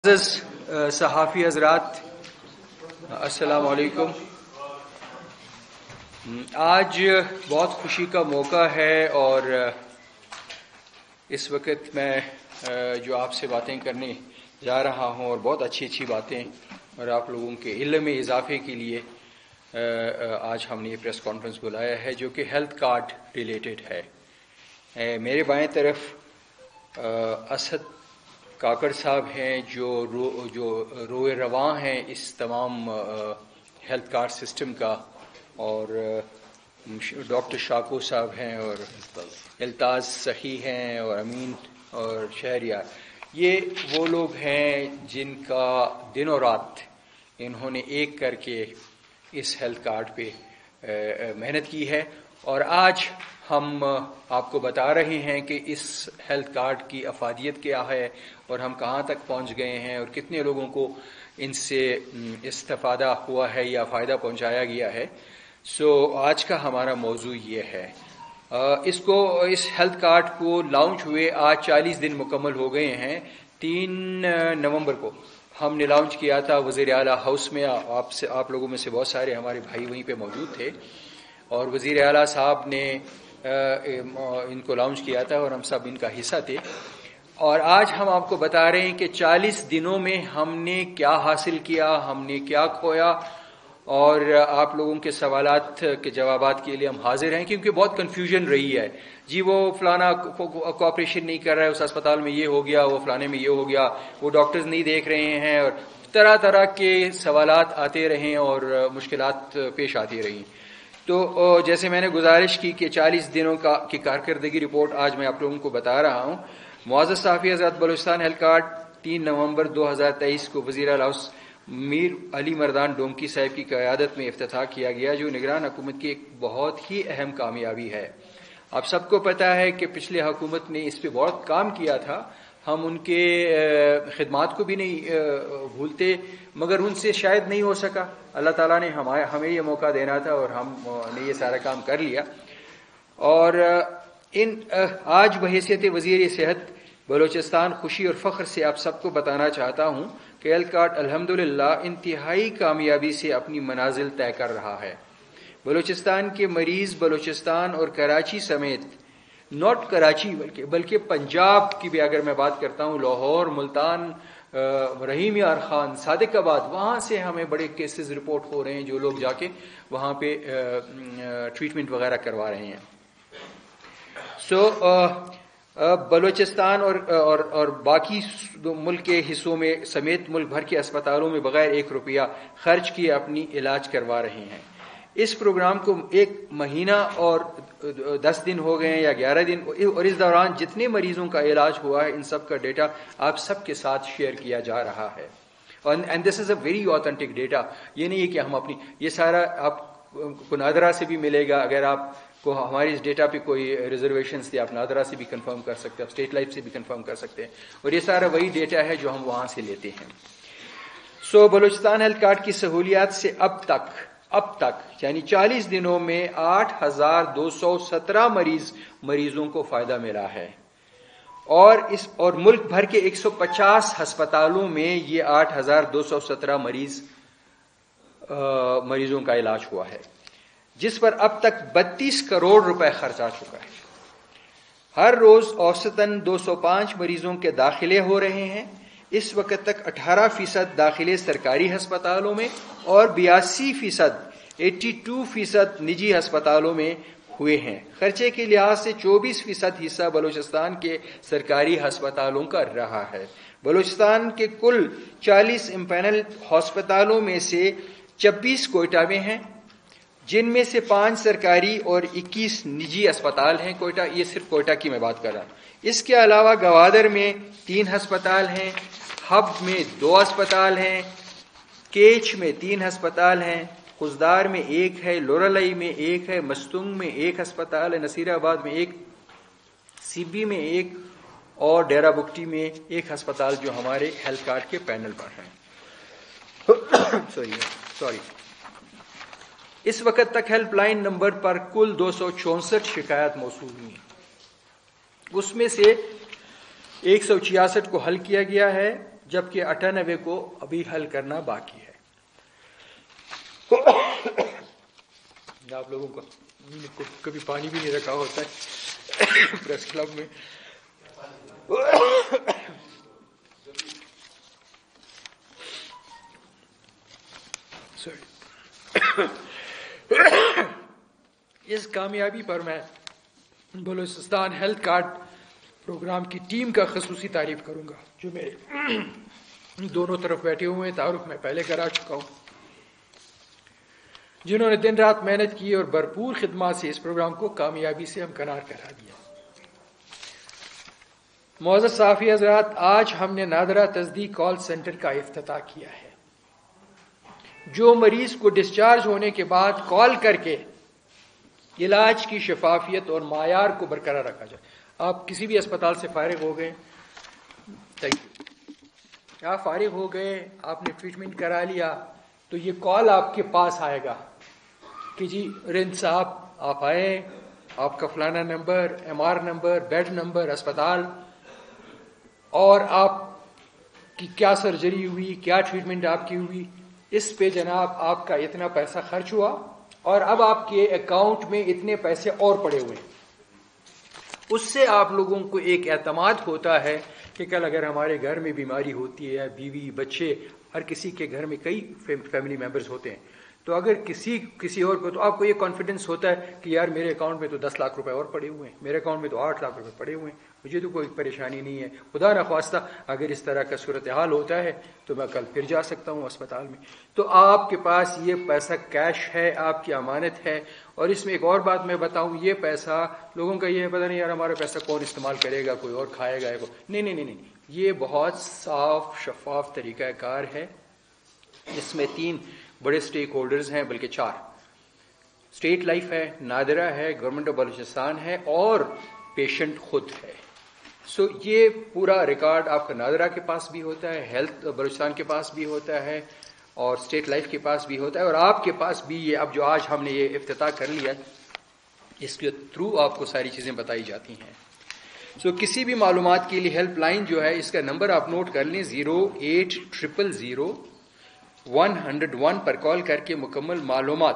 صحافی حضرات السلام علیکم۔ آج بہت خوشی کا موقع ہے اور اس وقت میں جو آپ سے باتیں کرنے جا رہا ہوں اور بہت اچھی باتیں اور آپ لوگوں کے علم میں اضافے کے لیے آج ہم نے یہ پریس کانفرنس بلایا ہے جو کہ ہیلتھ کارڈ ریلیٹڈ ہے۔ میرے بائیں طرف اسد کاکڑ صاحب ہیں جو روئے رواں ہیں اس تمام ہیلتھ کارڈ سسٹم کا، اور ڈاکٹر شاکو صاحب ہیں اور التاز سخی ہیں اور امین اور شہریار۔ یہ وہ لوگ ہیں جن کا دن اور رات انہوں نے ایک کر کے اس ہیلتھ کارڈ پہ محنت کی ہے، اور آج ہم آپ کو بتا رہے ہیں کہ اس ہیلتھ کارڈ کی افادیت کیا ہے اور ہم کہاں تک پہنچ گئے ہیں اور کتنے لوگوں کو ان سے استفادہ ہوا ہے یا فائدہ پہنچایا گیا ہے۔ آج کا ہمارا موضوع یہ ہے۔ اس ہیلتھ کارڈ کو لانچ ہوئے آج 40 دن مکمل ہو گئے ہیں۔ 3 نومبر کو ہم نے لانچ کیا تھا وزیر اعلیٰ ہاؤس میں۔ آپ لوگوں میں سے بہت سارے ہمارے بھائی وہیں پہ موجود تھے، اور وزیر اعلیٰ صاحب نے ان کو لانچ کیا تھا اور ہم سب ان کا حصہ تھے۔ اور آج ہم آپ کو بتا رہے ہیں کہ 40 دنوں میں ہم نے کیا حاصل کیا، ہم نے کیا کھویا، اور آپ لوگوں کے سوالات کے جوابات کے لیے ہم حاضر ہیں، کیونکہ بہت کنفیوژن رہی ہے۔ جی وہ فلانا کوآپریشن نہیں کر رہا ہے، اس اسپتال میں یہ ہو گیا، وہ فلانے میں یہ ہو گیا، وہ ڈاکٹرز نہیں دیکھ رہے ہیں، اور طرح کے سوالات آتے رہیں اور مشکلات پیش آتی رہیں۔ تو جیسے میں نے گزارش کی کہ 40 دنوں کی کارکردگی رپورٹ آج میں آپ لوگوں کو بتا رہا ہوں۔ معزز صحافی حضرات، بلوچستان ہیلتھ کارڈ 3 نومبر 2023 کو وزیر اعلیٰ میر علی مردان ڈومکی صاحب کی قیادت میں افتتاح کیا گیا، جو نگران حکومت کی ایک بہت ہی اہم کامیابی ہے۔ آپ سب کو پتہ ہے کہ پچھلے حکومت نے اس پہ بہت کام کیا تھا، ہم ان کے خدمات کو بھی نہیں بھولتے، مگر ان سے شاید نہیں ہو سکا۔ اللہ تعالیٰ نے ہمیں یہ موقع دینا تھا اور ہم نے یہ سارا کام کر لیا۔ اور آج بحیثیت وزیر صحت بلوچستان خوشی اور فخر سے آپ سب کو بتانا چاہتا ہوں کہ ہیلتھ کارڈ الحمدللہ انتہائی کامیابی سے اپنی منازل طے کر رہا ہے۔ بلوچستان کے مریض بلوچستان اور کراچی سمیت، ناٹ کراچی بلکہ پنجاب کی بھی اگر میں بات کرتا ہوں، لاہور، ملتان، رحیم یار خان، صادق آباد، وہاں سے ہمیں بڑے کیسز رپورٹ ہو رہے ہیں، جو لوگ جا کے وہاں پہ ٹریٹمنٹ وغیرہ کروا رہے ہیں۔ بلوچستان اور باقی ملک کے حصوں میں سمیت ملک بھر کے اسپتالوں میں بغیر 1 روپیہ خرچ کیے اپنی علاج کروا رہے ہیں۔ اس پروگرام کو 1 مہینہ اور 10 دن ہو گئے ہیں یا 11 دن، اور اس دوران جتنے مریضوں کا علاج ہوا ہے ان سب کا ڈیٹا آپ سب کے ساتھ شیئر کیا جا رہا ہے، and this is a very authentic data. یہ نہیں ہے کہ ہم یہ سارا آپ کو نادرا سے بھی ملے گا، اگر آپ کو ہماری اس ڈیٹا پہ کوئی ریزرویشنز تھے آپ نادرا سے بھی کنفرم کر سکتے ہیں، آپ اسٹیٹ لائف سے بھی کنفرم کر سکتے ہیں، اور یہ سارا وہی ڈیٹا ہے جو ہم وہاں سے لیتے ہیں۔ بلوچستان ہیلتھ کارڈ کی سہولیات سے اب تک یعنی 40 دنوں میں 8,217 مریضوں کو فائدہ ملا ہے، اور ملک بھر کے 150 ہسپتالوں میں یہ 8,217 مریضوں کا علاج ہوا ہے، جس پر اب تک 32 کروڑ روپے خرچ آ چکا ہے۔ ہر روز اوسطاً 205 مریضوں کے داخلے ہو رہے ہیں۔ اس وقت تک 18% داخلے سرکاری ہسپتالوں میں اور 82% نجی ہسپتالوں میں ہوئے ہیں۔ خرچے کے لحاظ سے 24% حصہ بلوچستان کے سرکاری ہسپتالوں کا رہا ہے۔ بلوچستان کے کل 40 امپینل ہسپتالوں میں سے 26 کوئٹہ میں ہیں، جن میں سے 5 سرکاری اور 21 نجی اسپتال ہیں۔ کوئٹہ، یہ صرف کوئٹہ کی میں بات کر رہا ہوں۔ اس کے علاوہ گوادر میں 3 ہسپتال ہیں، ہب میں 2 ہسپتال ہیں، کیچ میں 3 ہسپتال ہیں، خزدار میں 1 ہے، لورالائی میں 1 ہے، مستنگ میں 1 ہسپتال ہے، نصیر آباد میں 1، سی بی میں 1، اور ڈیرہ بگٹی میں 1 ہسپتال جو ہمارے ہیلتھ کارڈ کے پینل پر ہیں۔ سوری اس وقت تک ہیلپ لائن نمبر پر کل 264 شکایات موصول ہوئی ہیں، اس میں سے 166 کو حل کیا گیا ہے، جبکہ 98 کو ابھی حل کرنا باقی ہے. آپ لوگوں کو کبھی پانی بھی نہیں رکھا ہوتا ہے پریس کلب میں. اس کامیابی پر میں بلوچستان ہیلتھ کارڈ پروگرام کی ٹیم کا خصوصی تعریف کروں گا جو میرے دونوں طرف بیٹھے ہوئے ہیں. تعارف میں پہلے کرا چکا ہوں, جنہوں نے دن رات محنت کی اور بھرپور خدمات سے اس پروگرام کو کامیابی سے ہمکنار کرا دیا. معزز صحافی حضرات, آج ہم نے نادرہ تصدیق کال سینٹر کا افتتاح کیا ہے, جو مریض کو ڈسچارج ہونے کے بعد کال کر کے علاج کی شفافیت اور معیار کو برقرار رکھا جائے. آپ کسی بھی اسپتال سے فارغ ہو گئے, آپ فارغ ہو گئے, آپ نے ٹریٹمنٹ کرا لیا, تو یہ کال آپ کے پاس آئے گا کہ جی رند صاحب آپ آئے, آپ کا فلانا number, MR number, bed number, اسپتال, اور آپ کی کیا سرجری ہوئی, کیا ٹریٹمنٹ آپ کی ہوئی, اس پہ جناب آپ کا اتنا پیسہ خرچ ہوا اور اب آپ کے اکاؤنٹ میں اتنے پیسے اور پڑے ہوئے ہیں. اس سے آپ لوگوں کو ایک اعتماد ہوتا ہے کہ کل اگر ہمارے گھر میں بیماری ہوتی ہے, بیوی بچے, ہر کسی کے گھر میں کئی فیملی ممبرز ہوتے ہیں, تو اگر کسی اور کو, تو آپ کو یہ کانفیڈنس ہوتا ہے کہ یار میرے اکاؤنٹ میں تو 10 لاکھ روپے اور پڑے ہوئے ہیں, میرے اکاؤنٹ میں تو 8 لاکھ روپے پڑے ہوئے ہیں, مجھے تو کوئی پریشانی نہیں ہے. خدا نخواستہ اگر اس طرح کا صورتحال ہوتا ہے تو میں کل پھر جا سکتا ہوں اسپتال میں. تو آپ کے پاس یہ پیسہ کیش ہے, آپ کی امانت ہے. اور اس میں ایک اور بات میں بتاؤں, یہ پیسہ لوگوں کا یہ ہے پتہ نہیں یار ہمارا پیسہ کون استعمال کرے گا, کوئی اور کھائے گا. نہیں, یہ بہت صاف شفاف طریقہ کار ہے. اس میں 3 بڑے سٹیک ہولڈرز ہیں, بلکہ 4. اسٹیٹ لائف ہے, نادرہ ہے, گورنمنٹ آف بلوچستان ہے, اور پیشنٹ خود ہے. سو یہ پورا ریکارڈ آپ کا نادرہ کے پاس بھی ہوتا ہے, ہیلتھ بلوچستان کے پاس بھی ہوتا ہے, اور اسٹیٹ لائف کے پاس بھی ہوتا ہے, اور آپ کے پاس بھی. یہ اب جو آج ہم نے یہ افتتاح کر لیا, اس کے تھرو آپ کو ساری چیزیں بتائی جاتی ہیں. سو کسی بھی معلومات کے لیے ہیلپ لائن جو ہے, اس کا نمبر آپ نوٹ کر لیں, 080000101 پر کال کر کے مکمل معلومات,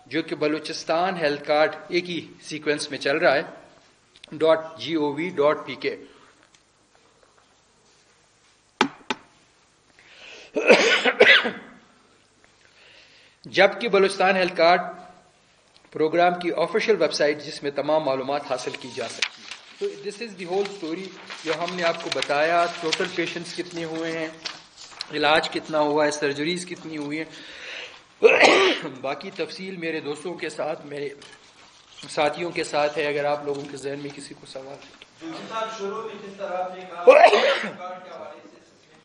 جو کہ بلوچستان ہیلتھ کارڈ ایک ہی سیکوینس میں چل رہا ہے .gov.pk. جبکہ بلوچستان ہیلتھ کارڈ پروگرام کی آفیشیل ویب سائٹ, جس میں تمام معلومات حاصل کی جا سکتی ہے. تو دس از دی ہول اسٹوری جو ہم نے آپ کو بتایا. ٹوٹل پیشنٹس کتنے ہوئے ہیں, علاج کتنا ہوا ہے, سرجریز کتنی ہوئی ہیں. باقی تفصیل میرے دوستوں کے ساتھ, میرے ساتھیوں کے ساتھ ہے, اگر آپ لوگوں کے ذہن میں کسی کو سوال ہے.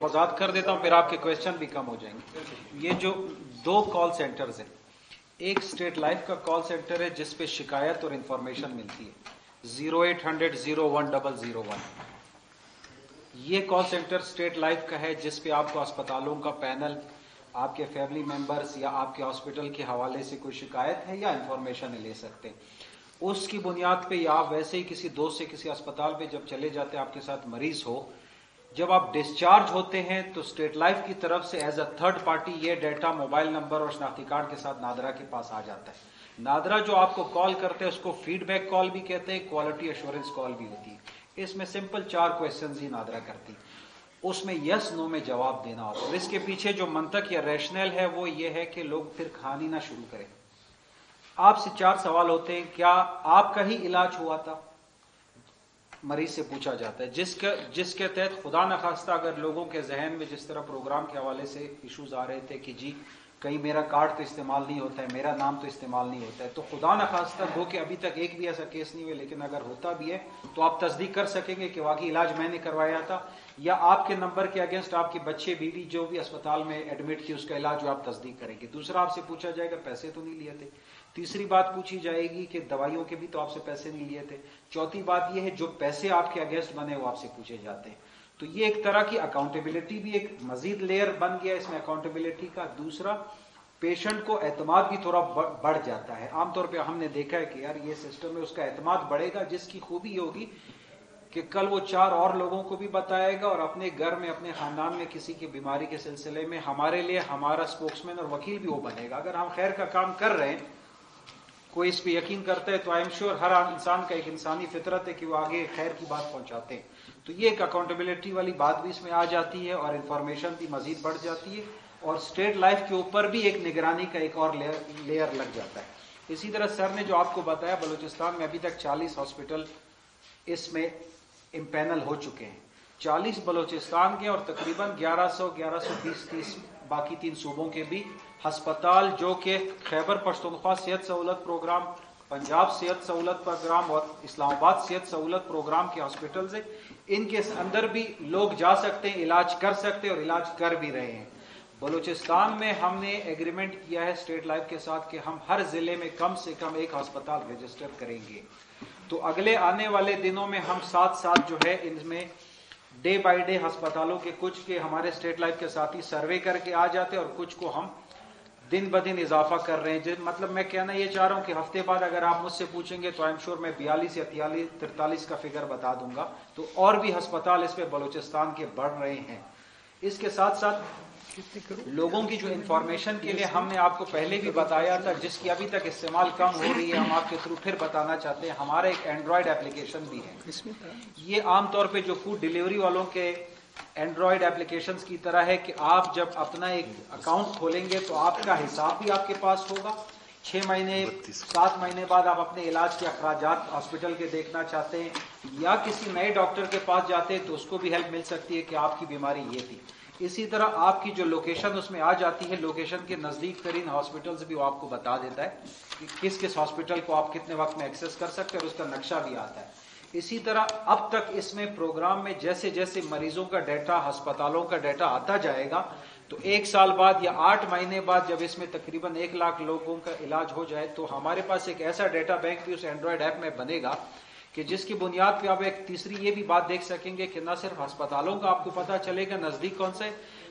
وضاحت کر دیتا ہوں, پھر آپ کے کویشچن بھی کم ہو جائیں گے. یہ جو 2 کال سینٹرز ہیں, ایک اسٹیٹ لائف کا کال سینٹر ہے جس پہ شکایت اور انفارمیشن ملتی ہے, 0800-01-001. یہ کال سینٹر اسٹیٹ لائف کا ہے, جس پہ آپ کو اسپتالوں کا پینل, آپ کے فیملی ممبرز یا آپ کے ہاسپٹل کے حوالے سے کوئی شکایت ہے یا انفارمیشن لے سکتے ہیں. اس کی بنیاد پہ یا آپ ویسے ہی کسی دوست سے کسی اسپتال پہ جب چلے جاتے ہیں, آپ کے ساتھ مریض ہو, جب آپ ڈسچارج ہوتے ہیں تو اسٹیٹ لائف کی طرف سے ایز اے تھرڈ پارٹی یہ ڈیٹا موبائل نمبر اور شناختی کارڈ کے ساتھ نادرہ کے پاس آ جاتا ہے. نادرہ جو آپ کو کال کرتے ہیں اس کو فیڈ بیک کال بھی کہتے ہیں, کوالٹی ایشورنس کال بھی ہوتی ہے. اس میں سمپل 4 کویشچنز ہی نادرہ کرتی, اس میں یس نو میں جواب دینا ہوتا ہے. اور اس کے پیچھے جو منطق یا ریشنل ہے وہ یہ ہے کہ لوگ پھر کھانی نہ شروع کریں. آپ سے 4 سوال ہوتے ہیں. کیا آپ کا ہی علاج ہوا تھا, مریض سے پوچھا جاتا ہے, جس کے تحت خدا نخواستہ اگر لوگوں کے ذہن میں جس طرح پروگرام کے حوالے سے ایشوز آ رہے تھے کہ جی کہیں میرا کارڈ تو استعمال نہیں ہوتا ہے, میرا نام تو استعمال نہیں ہوتا ہے, تو خدا نخواستہ گو کہ ابھی تک ایک بھی ایسا کیس نہیں ہوئے, لیکن اگر ہوتا بھی ہے تو آپ تصدیق کر سکیں گے کہ واقعی علاج میں نے کروایا تھا, یا آپ کے نمبر کے اگینسٹ آپ کے بچے بیوی جو بھی اسپتال میں ایڈمٹ تھی اس کا علاج جو آپ تصدیق کریں گے. دوسرا آپ سے پوچھا جائے گا پیسے تو نہیں لیے تھے. تیسری بات پوچھی جائے گی کہ دوائیوں کے بھی تو آپ سے پیسے نہیں لیے تھے. چوتھی بات یہ ہے جو پیسے آپ کے اگینسٹ بنے وہ آپ سے پوچھے جاتے ہیں. تو یہ ایک طرح کی اکاؤنٹیبلٹی بھی ایک مزید لیئر بن گیا اس میں اکاؤنٹیبلٹی کا. دوسرا پیشنٹ کو اعتماد بھی تھوڑا بڑھ جاتا ہے. عام طور پہ ہم نے دیکھا ہے کہ یار یہ سسٹم ہے, اس کا اعتماد بڑھے گا جس کی خوبی ہوگی کہ کل وہ 4 اور لوگوں کو بھی بتائے گا اور اپنے گھر میں اپنے خاندان میں کسی کی بیماری کے سلسلے میں ہمارے لیے ہمارا سپوکس مین اور وکیل بھی وہ بنے گا. اگر ہم خیر کا کام کر رہے ہیں, کوئی اس پہ یقین کرتا ہے, تو آئی ایم شیور ہر انسان کا ایک انسانی فطرت ہے کہ وہ آگے خیر کی بات پہنچاتے ہیں. تو یہ ایک اکاؤنٹیبلٹی والی بات بھی اس میں آ جاتی ہے اور انفارمیشن بھی مزید بڑھ جاتی ہے, اور اسٹیٹ لائف کے اوپر بھی ایک نگرانی کا ایک اور لیئر لگ جاتا ہے. اسی طرح سر نے جو آپ کو بتایا, بلوچستان میں ابھی تک 40 ہاسپٹل اس میں امپینل ہو چکے ہیں. 40 بلوچستان کے اور تقریباً 1120 باقی 3 صوبوں کے بھی ہسپتال, جو کہ خیبر پختونخوا صحت سہولت پروگرام, پنجاب صحت سہولت پروگرام اور اسلام آباد صحت سہولت پروگرام کے ہاسپٹلز ہیں. ان کے اندر بھی لوگ جا سکتے ہیں, علاج کر سکتے ہیں اور علاج کر بھی رہے ہیں. بلوچستان میں ہم نے ایگریمنٹ کیا ہے اسٹیٹ لائف کے ساتھ کہ ہم ہر ضلع میں کم سے کم ایک ہسپتال رجسٹر کریں گے. تو اگلے آنے والے دنوں میں ہم ساتھ جو ہے ان میں ڈے بائی ڈے ہسپتالوں کے کچھ کے ہمارے اسٹیٹ لائف کے ساتھی سروے کر کے آ جاتے ہیں اور کچھ کو ہم دن بدن اضافہ کر رہے ہیں. مطلب میں کہنا یہ چاہ رہا ہوں کہ ہفتے بعد اگر آپ مجھ سے پوچھیں گے تو آئی ایم شیور میں 42 یا 43 کا فگر بتا دوں گا. تو اور بھی ہسپتال اس پہ بلوچستان کے بڑھ رہے ہیں. اس کے ساتھ ساتھ لوگوں کی جو انفارمیشن کے لیے ہم نے آپ کو پہلے بھی بتایا تھا, جس کی ابھی تک استعمال کم ہو رہی ہے, ہم آپ کے تھرو پھر بتانا چاہتے ہیں. ہمارا ایک اینڈرائڈ اپلیکیشن بھی ہے. یہ عام طور پہ جو فوڈ ڈیلیوری والوں کے اینڈرائڈ اپلیکیشنز کی طرح ہے کہ آپ جب اپنا ایک اکاؤنٹ کھولیں گے تو آپ کا حساب بھی آپ کے پاس ہوگا. 6 مہینے 7 مہینے بعد آپ اپنے علاج کے اخراجات ہاسپٹل کے دیکھنا چاہتے ہیں یا کسی نئے ڈاکٹر کے پاس جاتے ہیں تو اس کو بھی ہیلپ مل سکتی ہے کہ آپ کی بیماری یہ تھی. اسی طرح آپ کی جو لوکیشن اس میں آ جاتی ہے, لوکیشن کے نزدیک ترین ہاسپٹلز بھی وہ آپ کو بتا دیتا ہے کہ کس ہاسپٹل کو آپ کتنے وقت میں ایکسس کر سکتے ہیں, اور اس کا نقشہ بھی آتا ہے. اسی طرح اب تک اس میں پروگرام میں جیسے جیسے مریضوں کا ڈیٹا, ہسپتالوں کا ڈیٹا آتا جائے گا, تو 1 سال بعد یا 8 مہینے بعد جب اس میں تقریباً 1 لاکھ لوگوں کا علاج ہو جائے تو ہمارے پاس ایک ایسا ڈیٹا بینک بھی اس اینڈرائڈ ایپ میں بنے گا کہ جس کی بنیاد پہ آپ ایک تیسری یہ بھی بات دیکھ سکیں گے کہ نہ صرف ہسپتالوں کا آپ کو پتہ چلے گا نزدیک کون سے,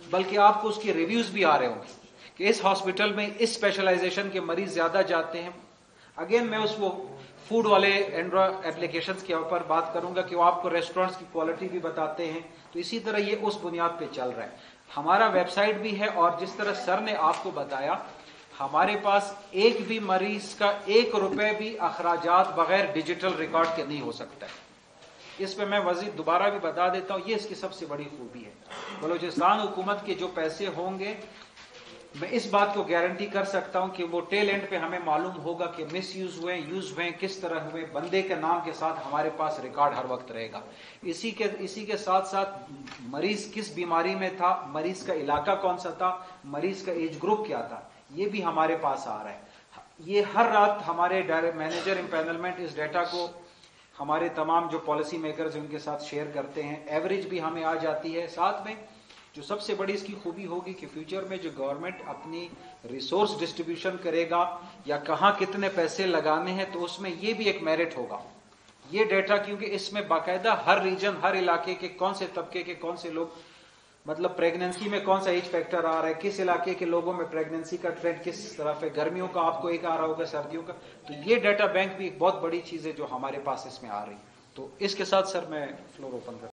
بلکہ آپ کو اس کے ریویوز بھی آ رہے ہوں گے کہ اس ہاسپٹل میں اس اسپیشلائزیشن کے مریض زیادہ جاتے ہیں. اگین میں اس وہ فوڈ والے اینڈرائڈ اپلیکیشنز کے اوپر بات کروں گا کہ وہ آپ کو ریسٹورینٹس کی کوالٹی بھی بتاتے ہیں. تو اسی طرح یہ اس بنیاد پہ چل رہا ہے. ہمارا ویب سائٹ بھی ہے, اور جس طرح سر نے آپ کو بتایا ہمارے پاس ایک بھی مریض کا 1 روپے بھی اخراجات بغیر ڈیجیٹل ریکارڈ کے نہیں ہو سکتا ہے. اس پہ میں مزید دوبارہ بھی بتا دیتا ہوں, یہ اس کی سب سے بڑی خوبی ہے. بلوچستان حکومت کے جو پیسے ہوں گے, میں اس بات کو گارنٹی کر سکتا ہوں کہ وہ ٹیل اینڈ پہ ہمیں معلوم ہوگا کہ مس یوز ہوئے, یوز ہوئے, کس طرح ہوئے, بندے کے نام کے ساتھ ہمارے پاس ریکارڈ ہر وقت رہے گا. اسی کے ساتھ ساتھ مریض کس بیماری میں تھا, مریض کا علاقہ کون سا تھا, مریض کا ایج گروپ کیا تھا, یہ بھی ہمارے پاس آ رہا ہے. یہ ہر رات ہمارے مینیجر امپینلمنٹ اس ڈیٹا کو ہمارے تمام جو پالیسی میکرز ان کے ساتھ شیئر کرتے ہیں. ایوریج بھی ہمیں آ جاتی ہے. ساتھ میں جو سب سے بڑی اس کی خوبی ہوگی کہ فیوچر میں جو گورنمنٹ اپنی ریسورس ڈسٹریبیوشن کرے گا یا کہاں کتنے پیسے لگانے ہیں, تو اس میں یہ بھی ایک میرٹ ہوگا یہ ڈیٹا, کیونکہ اس میں باقاعدہ ہر ریجن, ہر علاقے کے کون سے طبقے کے کون سے لوگ, مطلب پریگننسی میں کون سا ایج فیکٹر آ رہا ہے, کس علاقے کے لوگوں میں پریگننسی کا ٹرینڈ کس طرف ہے, گرمیوں کا آپ کو ایک آ رہا ہوگا, سردیوں کا. تو یہ ڈیٹا بینک بھی ایک بہت بڑی چیز ہے جو ہمارے پاس اس میں آ رہی ہے. تو اس کے ساتھ سر میں فلور اوپن کرتا ہوں.